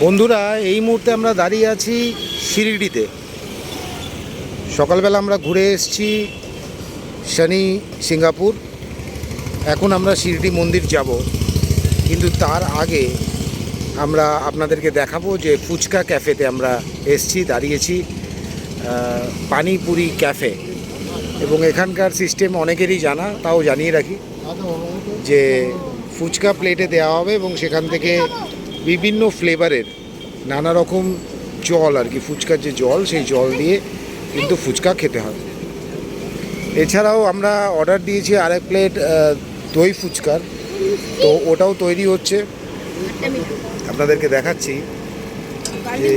বন্ধুরা, এই মুহূর্তে আমরা দাঁড়িয়ে আছি শিরডিতে। সকালবেলা আমরা ঘুরে এসেছি শনি সিঙ্গাপুর। এখন আমরা শিরডি মন্দির যাব, কিন্তু তার আগে আমরা আপনাদেরকে দেখাবো যে ফুচকা ক্যাফেতে আমরা এসেছি, দাঁড়িয়েছি পানিপুরি ক্যাফে। এবং এখানকার সিস্টেম অনেকেরই জানা, তাও জানিয়ে রাখি যে ফুচকা প্লেটে দেওয়া হবে এবং সেখান থেকে বিভিন্ন ফ্লেভারের নানা রকম জল আর কি, ফুচকার যে জল সেই জল দিয়ে কিন্তু ফুচকা খেতে হবে। এছাড়াও আমরা অর্ডার দিয়েছি আরেক প্লেট দই ফুচকার, তো ওটাও তৈরি হচ্ছে, আপনাদেরকে দেখাচ্ছি যে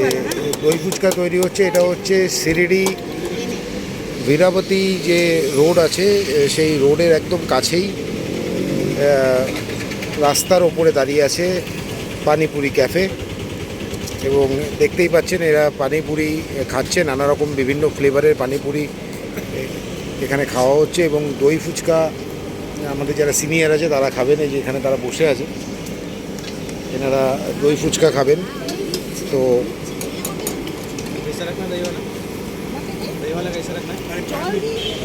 দই ফুচকা তৈরি হচ্ছে। এটা হচ্ছে শিরডি বীরাবতী যে রোড আছে সেই রোডের একদম কাছেই রাস্তার ওপরে দাঁড়িয়ে আছে পানিপুরি ক্যাফে। এবং দেখতেই পাচ্ছেন এরা পানিপুরি খাচ্ছে, নানা রকম বিভিন্ন ফ্লেভারের পানিপুরি এখানে খাওয়া হচ্ছে। এবং দই ফুচকা আমাদের যারা সিনিয়র আছে তারা খাবেন, এই যে এখানে তারা বসে আছে, এনারা দই ফুচকা খাবেন।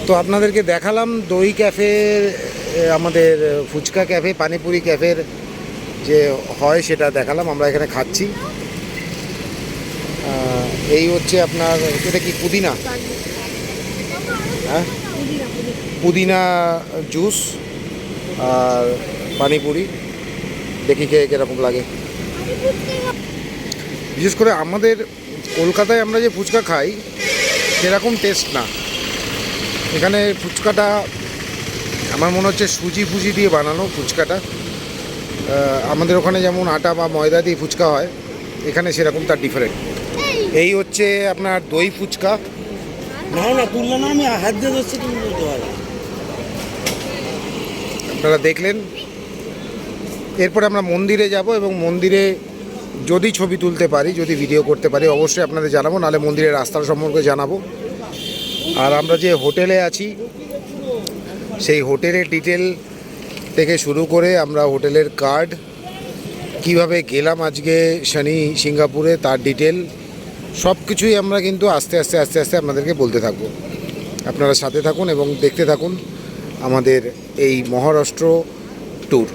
তো আপনাদেরকে দেখালাম দই ক্যাফের, আমাদের ফুচকা ক্যাফে, পানিপুরি ক্যাফের যে হয় সেটা দেখালাম। আমরা এখানে খাচ্ছি। এই হচ্ছে আপনার, এটা কি পুদিনা? হ্যাঁ, পুদিনা জুস আর পানিপুরি। দেখি খেয়ে কীরকম লাগে। বিশেষ করে আমাদের কলকাতায় আমরা যে ফুচকা খাই সেরকম টেস্ট না। এখানে ফুচকাটা আমার মনে হচ্ছে সুজি ফুজি দিয়ে বানানো ফুচকাটা। আমাদের ওখানে যেমন আটা বা ময়দা দিয়ে ফুচকা হয়, এখানে সেরকম তার ডিফারেন্ট। এই হচ্ছে আপনার দই ফুচকা। আমি হাত দিয়ে ধরছি, আপনারা দেখলেন। এরপরে আমরা মন্দিরে যাব এবং মন্দিরে যদি ছবি তুলতে পারি, যদি ভিডিও করতে পারি অবশ্যই আপনাদের জানাবো, নাহলে মন্দিরের রাস্তার সম্পর্কে জানাবো। আর আমরা যে হোটেলে আছি সেই হোটেলের ডিটেল থেকে শুরু করে আমরা হোটেলের কার্ড, কিভাবে গেলাম আজকে শনি সিঙ্গাপুরে তার ডিটেল সব কিছুই আমরা কিন্তু আস্তে আস্তে আপনাদেরকে বলতে থাকবো। আপনারা সাথে থাকুন এবং দেখতে থাকুন আমাদের এই মহারাষ্ট্র ট্যুর।